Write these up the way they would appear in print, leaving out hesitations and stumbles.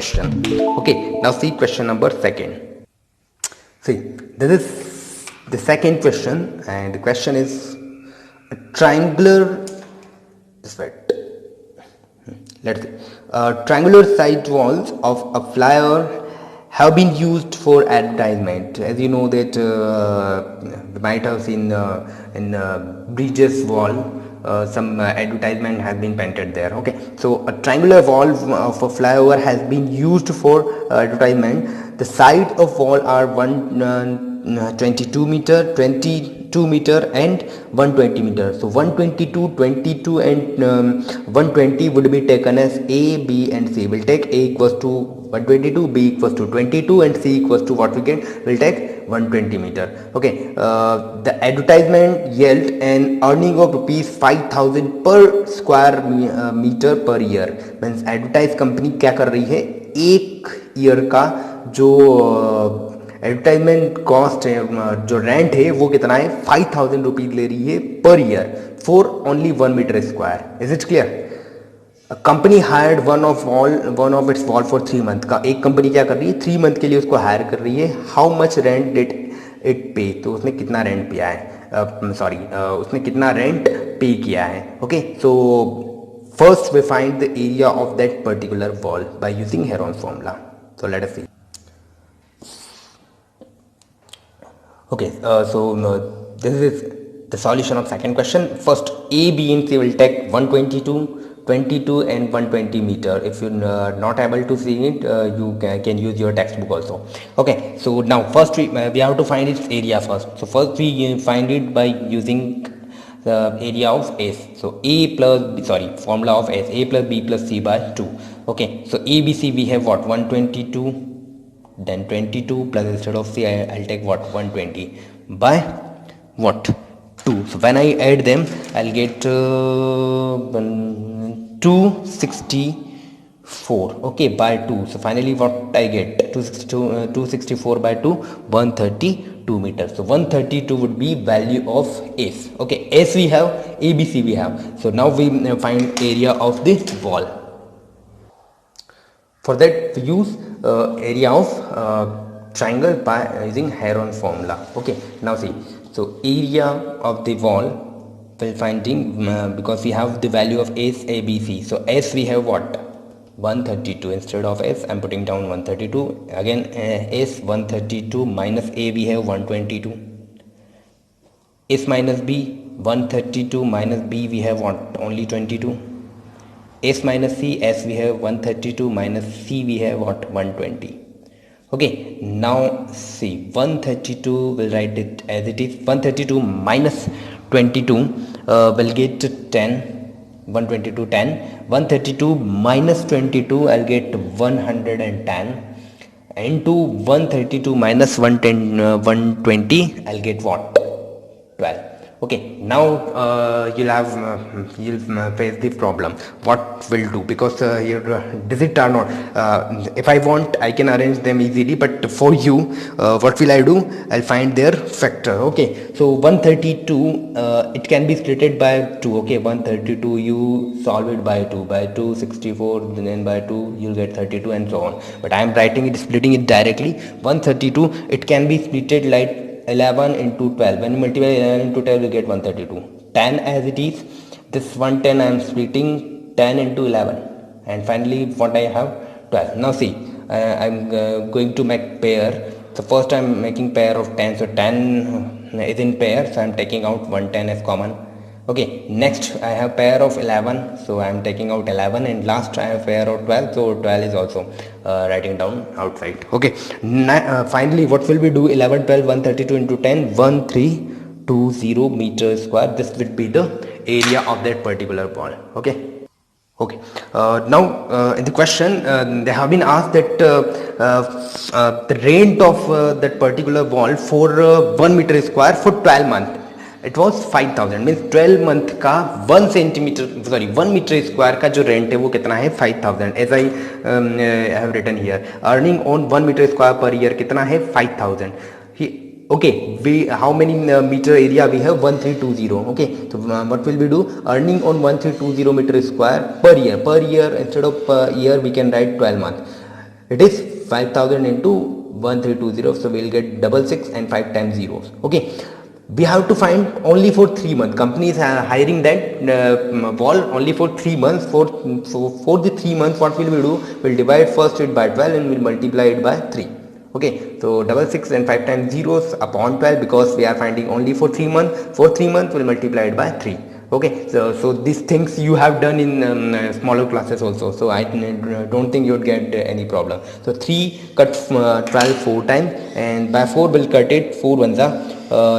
question. Okay, now see question number second. See, this is the second question, and the question is a triangular. This right. Let's see. Triangular side walls of a flyover have been used for advertisement. As you know that you might have seen in bridges wall. Some advertisement has been painted there. Okay, so a triangular wall of a flyover has been used for advertisement. The side of wall are 122 meter, 22 meter, and 120 meter. So 122, 22, and 120 would be taken as A, B, and C. We'll take A equals to 122, B equals to 22, and C equals to what we get. We'll take 120 meter. Okay, the advertisement yield an earning of rupees 5,000 per square meter per year. Means advertise company क्या कर रही है, एक year का जो advertisement cost है, जो rent है वो कितना है, 5,000 रुपीज ले रही है per year for only 1 metre square. Is it clear? Company hired one of its wall for 3 month का. एक कंपनी क्या कर रही है, 3 मंथ के लिए उसको हायर कर रही है. How much rent did it पे? तो उसने कितना रेंट किया है, उसने कितना रेंट पे किया है. Okay, so first we find the area of that particular wall by using Heron formula. So let us see. Okay, this is the solution of second question. First, A, B, and C will take 122, 22, and 120 meter. If you're not able to see it, you can use your textbook also. Okay, so now first we have to find its area first. So first we find it by using the area of S. So formula of S, A plus B plus C by 2. Okay, so A, B, C we have what, 122, then 22 plus instead of C I'll take what, 120 by what, 2. So when I add them I'll get 264. Okay, by 2. So finally what I get, 264 by 2, 132 meters. So 132 would be value of S. Okay, S we have, A, B, C we have. So now we find area of the wall. For that we use area of triangle by using Heron formula. Okay, now see, so area of the wall will finding because we have the value of S, A, B, C. So S we have what, 132. Instead of S I'm putting down 132. Again S 132 minus A we have 122. S minus B 132 minus B we have what, only 22. S minus C, S we have 132 minus C we have what, 120. Okay, now see, 132 will write it as it is. 132 minus 22 will get 10. 122 10. 132 minus 22 I'll get 110. Into 132 minus 120 I'll get what, 12. Okay, now you'll face the problem. What will do, because your digits are not, if I want I can arrange them easily, but for you what will I do, I'll find their factor. Okay, so 132 it can be splitted by 2. Okay, 132 you solve it by 2, by 2 64, then by 2 you'll get 32 and so on. But I am splitting it directly. 132 it can be splitted like 11 into 12. When you multiply 11 into 12 you get 132. 10 as it is, this 110 I am splitting 10 into 11, and finally what I have, 12. Now see, I am going to make pair. So first I am making pair of 10. So 10 is in pair, so I am taking out 110 as common. Okay, next I have pair of 11, so I am taking out 11, and last I have pair of 12, so 12 is also writing down outside. Okay, finally what will we do, 11 12 132 into 10, 1320 meters square. This would be the area of that particular wall. Okay, now in the question they have been asked that the rent of that particular wall for 1 meter square for 12 months. It was 5,000. Means 12 month का 1 metre square का जो rent है वो कितना है, 5,000. As I have written here, earning on 1 metre square per year कितना है, 5,000. Okay, how many meter area we have, 1320. Okay, so what will we do, earning on 1320 meter square per year. Instead of year we can write 12 months. It is 5000 into 1320, so we'll get 66 and 5 times zeros. Okay, we have to find only for 3 months. Companies are hiring that wall only for 3 months. For the 3 months, what will we do? We'll divide first it by 12 and we'll multiply it by 3. Okay, so 66 and 5 times zeros upon 12, because we are finding only for 3 months. For 3 months we'll multiply it by 3. Okay, so these things you have done in smaller classes also, so I don't think you would get any problem. So 3 cut 12 4 times, and by 4 will cut it 4 ones are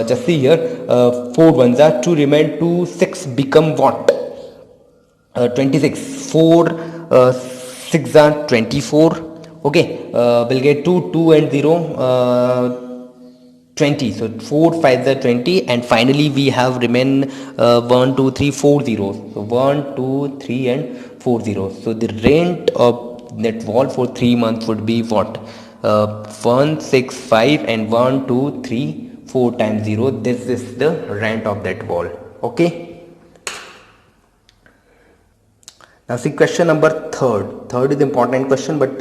just see here, 4 ones are 2 remain, 2 6 become what, 26. 4 6 are 24. Okay, we'll get 2 and 0, 20. So 4 5 are 20, and finally we have remain 1 2 3 4 zeros. So 1 2 3 and 4 zeros. So the rent of that wall for 3 months would be what, 1 6 5 and 1 2 3 4 times 0. This is the rent of that wall. Okay, now see question number third is important question, but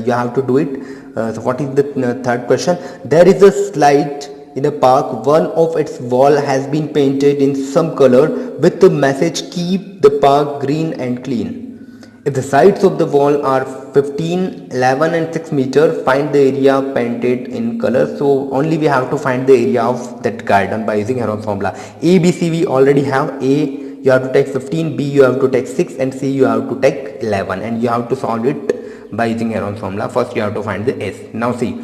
you have to do it. So what is the third question? There is a slide in a park. One of its wall has been painted in some color with the message keep the park green and clean. If the sides of the wall are 15 11 and 6 meter, find the area painted in color. So only we have to find the area of that garden by using Heron's formula. A B C we already have. A you have to take 15, B you have to take 6, and C you have to take 11, and you have to solve it by using Heron's formula. First you have to find the S. Now see,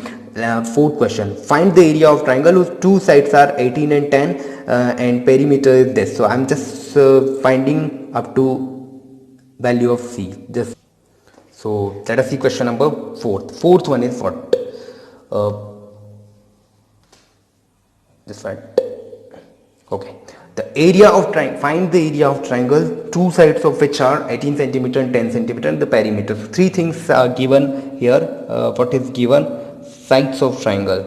fourth question, find the area of triangle whose two sides are 18 and 10 and perimeter is this. So I'm just finding up to value of C. Just so let us see question number fourth one is what, this one. Okay, the area of triangle, find the area of triangle two sides of which are 18 centimeter and 10 centimeter and the perimeter. So three things are given here. What is given? Sides of triangle.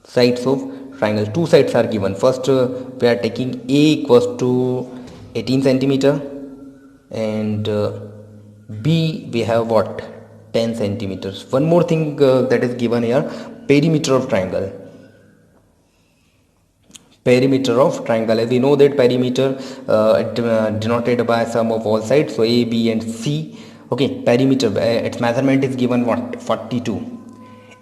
Sides of triangle, two sides are given. First we are taking A equals to 18 centimeter, and B we have what, 10 centimeters. One more thing that is given here, perimeter of triangle. Perimeter of triangle, as we know that perimeter denoted by sum of all sides, so A, B and C. Okay, perimeter, its measurement is given what, 42.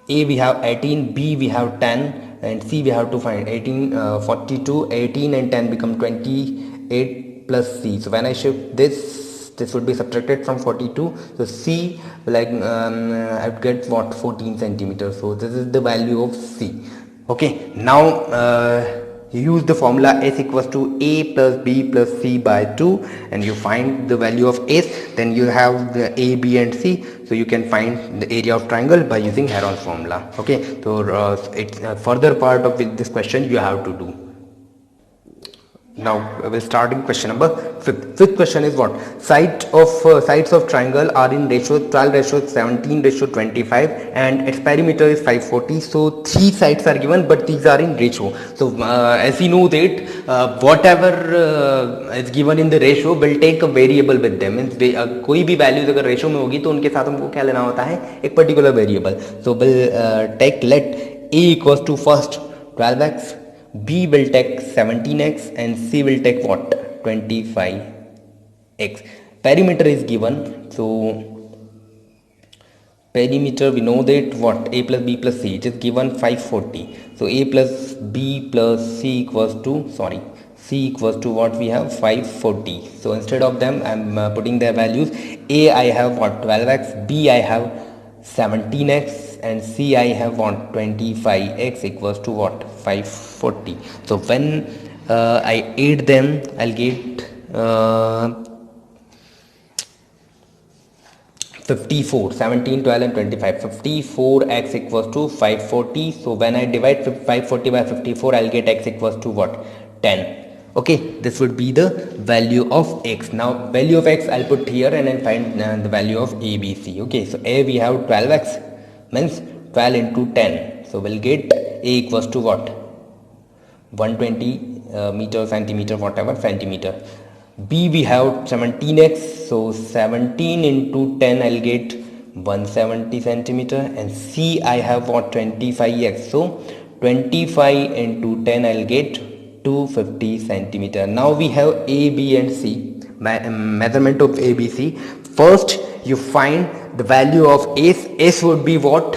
A we have 18, B we have 10, and C we have to find 18, 42, 18 and 10 become 28 plus C. So when I shift this would be subtracted from 42. So C, like I would get what, 14 centimeters. So this is the value of C. Okay, now you use the formula S equals to A plus B plus C by 2, and you find the value of S. Then you have the A, B and C, so you can find the area of triangle by using Heron's formula. Okay, so it's a further part of this question you have to do. Now we'll start in question number 5th. Fifth question is what? Sides of triangle are in ratio 12 ratio 17 ratio 25, and its perimeter is 540. So three sides are given, but these are in ratio. So as we know that whatever is given in the ratio will take a variable with them. Means कोई भी values अगर ratio में होगी तो उनके साथ हमको क्या लेना होता है, एक particular variable. So we'll take, let A equals to first 12x, B will take 17x, and C will take what, 25x. Perimeter is given, so perimeter we know that what, A plus B plus C, it is given 540. So A plus B plus C equals to, sorry, C equals to what we have, 540. So instead of them I'm putting their values. A I have what, 12x, B I have 17x, and C I have what, 25x equals to what, 540. So when I add them, I'll get 54, 17, 12 and 25. 54x equals to 540. So when I divide 540 by 54, I'll get x equals to what, 10. Okay, this would be the value of x. Now value of x I'll put here, and then find the value of A, B, C. Okay, so A we have 12x, means 12 into 10. So we'll get A equals to what, 120 meter, centimeter, whatever, centimeter. B we have 17x, so 17 into 10 I'll get 170 centimeter, and C I have what 25x, so 25 into 10 I'll get 250 centimeter. Now we have A, B and C, measurement of A, B, C. First you find the value of S. S would be what?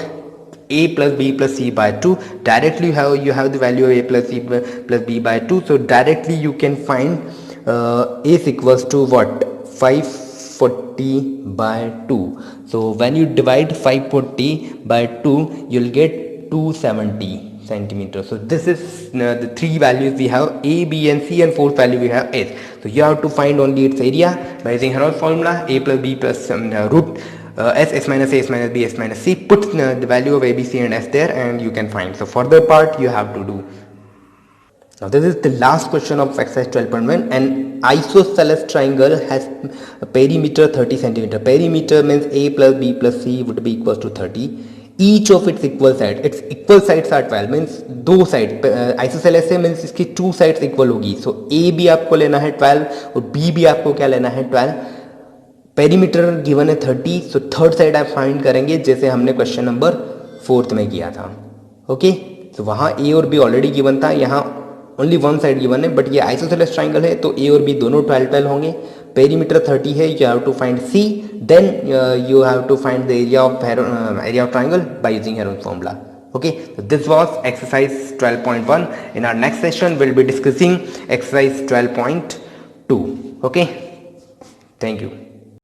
A plus B plus C by 2. Directly you have the value of A plus C plus B by 2, so directly you can find S equals to what? 540 by 2. So when you divide 540 by 2, you'll get 270 centimeters. So this is the three values we have: A, B and C, and fourth value we have S. So you have to find only its area by using Heron's formula: A plus B plus root S minus A, S minus B, S minus C. Put the value of A, B, C and S there and you can find. So further part you have to do. Now this is the last question of exercise 12.1. An isosceles triangle has a perimeter 30 centimeter. Perimeter means A plus B plus C would be equals to 30. Each of its equal sides, its equal sides are 12, means दो side isosceles से means इसकी two sides equal होगी. सो ए भी आपको लेना है 12 और B भी आपको क्या लेना है 12. पेरीमीटर गिवन है 30, सो थर्ड साइड आप फाइंड करेंगे जैसे हमने क्वेश्चन नंबर 4 में किया था. ओके, तो वहाँ ए और बी ऑलरेडी गिवन था, यहाँ ओनली वन साइड गिवन है, बट ये आइसोसेलेस ट्राइंगल है तो ए और बी दोनों 12 होंगे. पेरीमीटर 30 है, you have to find C, then you have to find the area of triangle by using Heron's formula. Okay, so this was exercise 12.1. In our next session we'll be discussing exercise 12.2. okay, thank you.